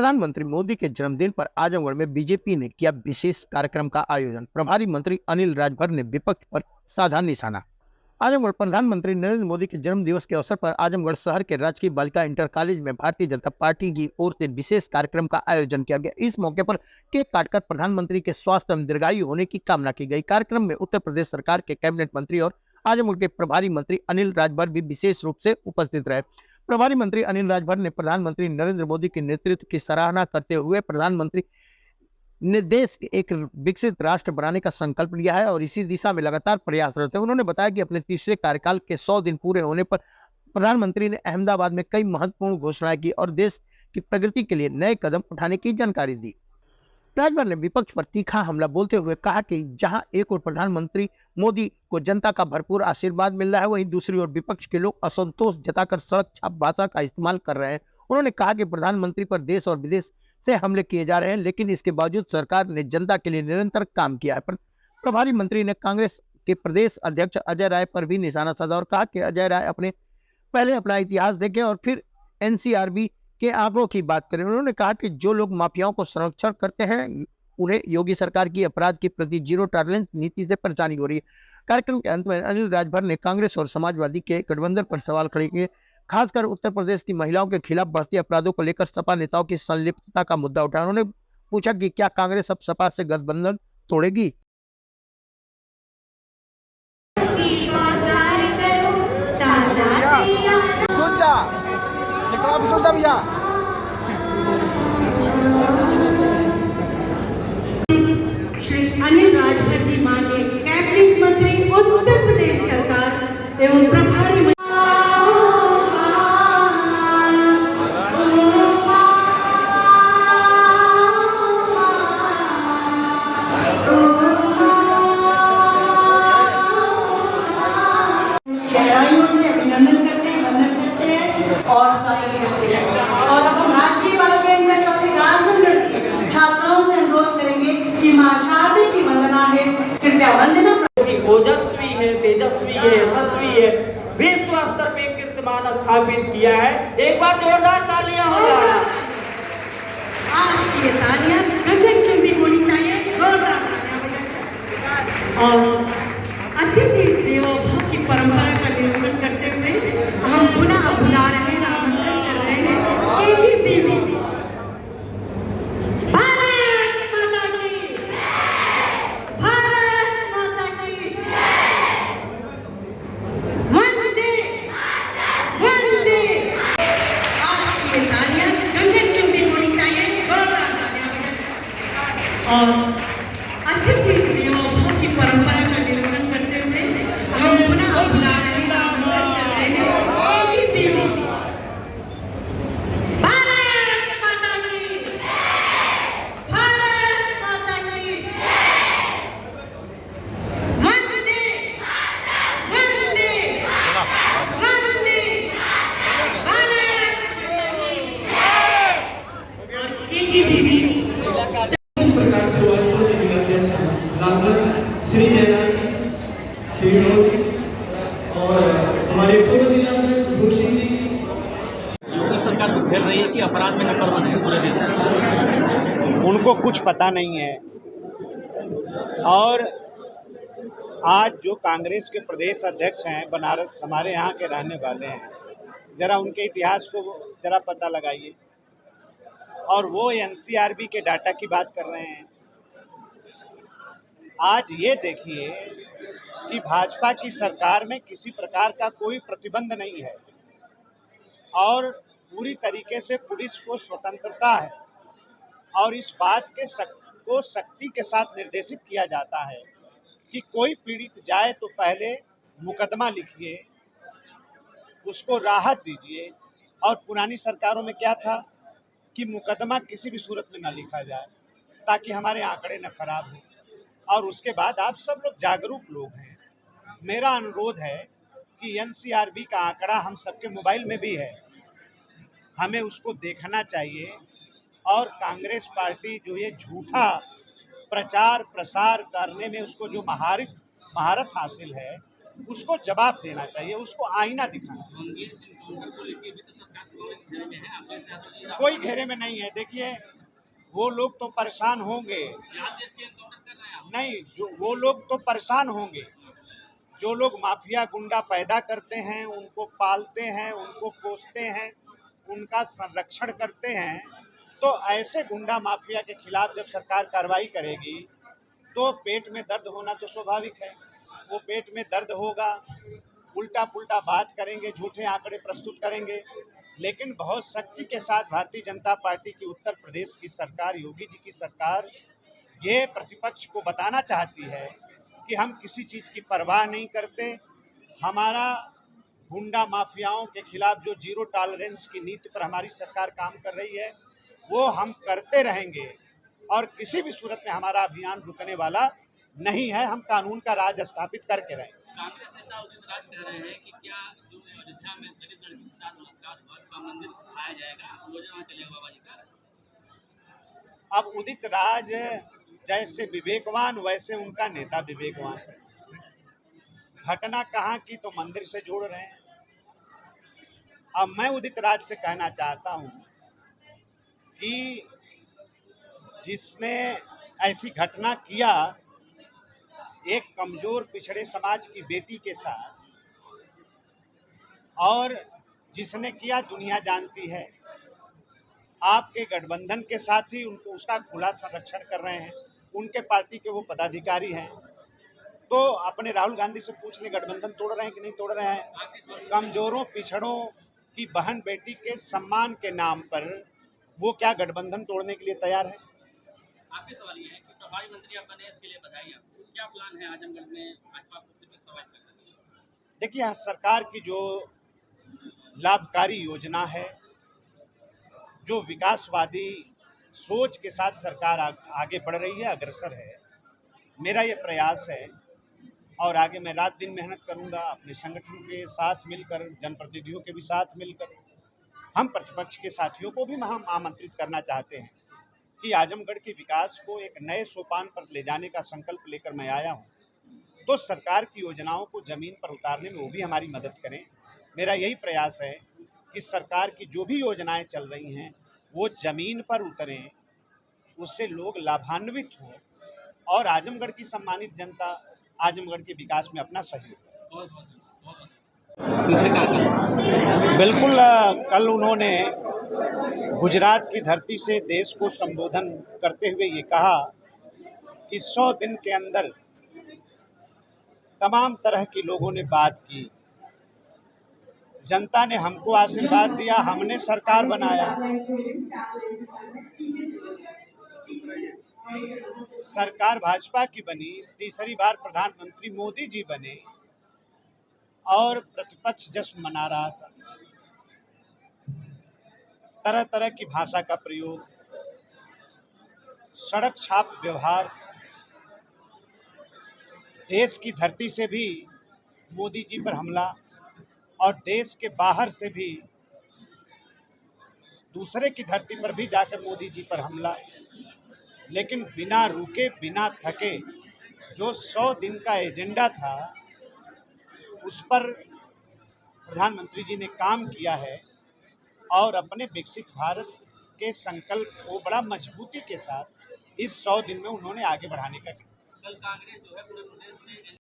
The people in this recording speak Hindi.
प्रधानमंत्री मोदी के जन्मदिन पर आजमगढ़ में बीजेपी ने किया विशेष कार्यक्रम का आयोजन। प्रभारी मंत्री अनिल राजभर ने विपक्ष पर साधा निशाना। आजमगढ़ प्रधानमंत्री नरेंद्र मोदी के जन्म दिवस के अवसर पर आजमगढ़ शहर के राजकीय बालिका इंटर कॉलेज में भारतीय जनता पार्टी की ओर से विशेष कार्यक्रम का आयोजन किया गया। इस मौके पर केक काटकर प्रधानमंत्री के स्वास्थ्य एवं दीर्घायु होने की कामना की गई। कार्यक्रम में उत्तर प्रदेश सरकार के कैबिनेट मंत्री और आजमगढ़ के प्रभारी मंत्री अनिल राजभर भी विशेष रूप से उपस्थित रहे। प्रभारी मंत्री अनिल राजभर ने प्रधानमंत्री नरेंद्र मोदी के नेतृत्व की सराहना करते हुए प्रधानमंत्री ने देश के एक विकसित राष्ट्र बनाने का संकल्प लिया है और इसी दिशा में लगातार प्रयासरत है। उन्होंने बताया कि अपने तीसरे कार्यकाल के 100 दिन पूरे होने पर प्रधानमंत्री ने अहमदाबाद में कई महत्वपूर्ण घोषणाएं की और देश की प्रगति के लिए नए कदम उठाने की जानकारी दी। राजभर ने विपक्ष पर तीखा हमला बोलते हुए कहा कि जहां एक ओर प्रधानमंत्री मोदी को जनता का भरपूर आशीर्वाद मिल रहा है, वहीं दूसरी ओर विपक्ष के लोग असंतोष जताकर सड़क छाप भाषा का इस्तेमाल कर रहे हैं। उन्होंने कहा कि प्रधानमंत्री पर देश और विदेश से हमले किए जा रहे हैं, लेकिन इसके बावजूद सरकार ने जनता के लिए निरंतर काम किया है। प्रभारी मंत्री ने कांग्रेस के प्रदेश अध्यक्ष अजय राय पर भी निशाना साधा और कहा कि अजय राय पहले अपना इतिहास देखें और फिर एनसीआरबी के आंकड़ों की बात करें। उन्होंने कहा कि जो लोग माफियाओं को संरक्षण करते हैं, उन्हें योगी सरकार की अपराध के प्रति जीरो टॉलरेंस नीति से परेशानी हो रही है। कार्यक्रम के अंत में अनिल राजभर ने कांग्रेस और समाजवादी के गठबंधन पर सवाल खड़े किए, खासकर उत्तर प्रदेश की महिलाओं के खिलाफ बढ़ती अपराधों को लेकर सपा नेताओं की संलिप्तता का मुद्दा उठाया। उन्होंने पूछा कि क्या कांग्रेस अब सपा से गठबंधन तोड़ेगी। श्री अनिल राजभर जी माननीय कैबिनेट मंत्री उत्तर प्रदेश सरकार एवं प्रभारी गहराइयों से अभिनंदन करते हैं, वंदन करते हैं और स्वागत करते हैं। और अब हम राष्ट्रीय बालिका इंटर कॉलेज आजमगढ़ के छात्राओं से अनुरोध करेंगे कि मां शारदा की वंदना है, कृपया वंदना। ओजस्वी है, तेजस्वी है, यशस्वी है, विश्व स्तर पे कीर्तिमान स्थापित किया है। एक बार जोरदार तालियां हो जाए। आज ये तालियां गगन चुंबी होनी चाहिए, जोरदार तालियां बजाएं। और अतिथि देवो भव की परंपरा का निरूपण करते हुए हम पुनः बुला रहे हैं, आमंत्रण कर रहे हैं केजीपीवी और अतिथि देवो भव की परंपरा का निरूपण करते हुए हम पुनः बुला रहे हैं, आमंत्रण कर रहे हैं केजीपीवी भारत माता की, भारत माता की, वंदे वंदे वंदे भारत केजीपीवी श्री जयराम और हमारे पूर्व जिलाध्यक्ष भूषण जी। योगी सरकार तो घेर रही है कि अपराध में नंबर 1 है पूरे देश में। उनको कुछ पता नहीं है। और आज जो कांग्रेस के प्रदेश अध्यक्ष हैं, बनारस हमारे यहाँ के रहने वाले हैं, ज़रा उनके इतिहास को ज़रा पता लगाइए। और वो एनसीआरबी के डाटा की बात कर रहे हैं। आज ये देखिए कि भाजपा की सरकार में किसी प्रकार का कोई प्रतिबंध नहीं है और पूरी तरीके से पुलिस को स्वतंत्रता है और इस बात को सख्ती के साथ निर्देशित किया जाता है कि कोई पीड़ित जाए तो पहले मुकदमा लिखिए, उसको राहत दीजिए। और पुरानी सरकारों में क्या था कि मुकदमा किसी भी सूरत में न लिखा जाए ताकि हमारे आंकड़े न खराब हों। और उसके बाद आप सब लोग जागरूक लोग हैं, मेरा अनुरोध है कि एनसीआरबी का आंकड़ा हम सबके मोबाइल में भी है, हमें उसको देखना चाहिए। और कांग्रेस पार्टी जो ये झूठा प्रचार प्रसार करने में उसको जो महारत हासिल है, उसको जवाब देना चाहिए, उसको आईना दिखाना चाहिए। घेरे में है, आपके साथ तो ये कोई घेरे में नहीं है। देखिए, वो लोग तो परेशान होंगे, याद देख के एनकाउंटर कर रहे हैं आप। नहीं, जो वो लोग तो परेशान होंगे, जो लोग माफिया गुंडा पैदा करते हैं, उनको पालते हैं, उनको पोसते हैं, उनका संरक्षण करते हैं, तो ऐसे गुंडा माफिया के खिलाफ जब सरकार कार्रवाई करेगी तो पेट में दर्द होना तो स्वाभाविक है। वो पेट में दर्द होगा, उल्टा पुल्टा बात करेंगे, झूठे आंकड़े प्रस्तुत करेंगे, लेकिन बहुत सख्ती के साथ भारतीय जनता पार्टी की उत्तर प्रदेश की सरकार, योगी जी की सरकार, ये प्रतिपक्ष को बताना चाहती है कि हम किसी चीज़ की परवाह नहीं करते। हमारा गुंडा माफियाओं के खिलाफ जो जीरो टॉलरेंस की नीति पर हमारी सरकार काम कर रही है, वो हम करते रहेंगे और किसी भी सूरत में हमारा अभियान रुकने वाला नहीं है। हम कानून का राज स्थापित करके रहेंगे। कांग्रेस नेता उदित राज कह रहे हैं कि क्या जो अयोध्या में दलित लड़की के साथ मुलाकात हुआ, का मंदिर आया जाएगा, योजना चलेगा बाबा जी का। अब उदित राज जैसे विवेकवान वैसे उनका नेता विवेकवान। घटना कहाँ की तो मंदिर से जोड़ रहे हैं। अब मैं उदित राज से कहना चाहता हूँ कि जिसने ऐसी घटना किया एक कमजोर पिछड़े समाज की बेटी के साथ, और जिसने किया दुनिया जानती है, आपके गठबंधन के साथ ही उनको उसका खुला संरक्षण कर रहे हैं, उनके पार्टी के वो पदाधिकारी हैं। तो अपने राहुल गांधी से पूछ लें, गठबंधन तोड़ रहे हैं कि नहीं तोड़ रहे हैं। कमजोरों पिछड़ों की बहन बेटी के सम्मान के नाम पर वो क्या गठबंधन तोड़ने के लिए तैयार है। आपके सवाल ये है कि प्रभारी मंत्री आप बने, इसके लिए बधाई आपको। क्या प्लान है आजमगढ़ में भाजपा को फिर से सर्वाइव करने के लिए? देखिए, सरकार की जो लाभकारी योजना है, जो विकासवादी सोच के साथ सरकार आगे बढ़ रही है, अग्रसर है, मेरा ये प्रयास है और आगे मैं रात दिन मेहनत करूंगा अपने संगठन के साथ मिलकर, जनप्रतिनिधियों के भी साथ मिलकर। हम प्रतिपक्ष के साथियों को भी हम आमंत्रित करना चाहते हैं कि आजमगढ़ के विकास को एक नए सोपान पर ले जाने का संकल्प लेकर मैं आया हूं, तो सरकार की योजनाओं को ज़मीन पर उतारने में वो भी हमारी मदद करें। मेरा यही प्रयास है कि सरकार की जो भी योजनाएं चल रही हैं वो ज़मीन पर उतरें, उससे लोग लाभान्वित हों और आजमगढ़ की सम्मानित जनता आजमगढ़ के विकास में अपना सहयोग करे। बहुत बहुत दूसरे कार्यक्रम बिल्कुल, कल उन्होंने गुजरात की धरती से देश को संबोधन करते हुए ये कहा कि 100 दिन के अंदर तमाम तरह के लोगों ने बात की, जनता ने हमको आशीर्वाद दिया, हमने सरकार बनाया। सरकार भाजपा की बनी, तीसरी बार प्रधानमंत्री मोदी जी बने और प्रतिपक्ष जश्न मना रहा था। तरह तरह की भाषा का प्रयोग, सड़क छाप व्यवहार, देश की धरती से भी मोदी जी पर हमला और देश के बाहर से भी दूसरे की धरती पर भी जाकर मोदी जी पर हमला। लेकिन बिना रुके बिना थके जो 100 दिन का एजेंडा था उस पर प्रधानमंत्री जी ने काम किया है और अपने विकसित भारत के संकल्प को बड़ा मजबूती के साथ इस 100 दिन में उन्होंने आगे बढ़ाने का। कल कांग्रेस जो है पूरे प्रदेश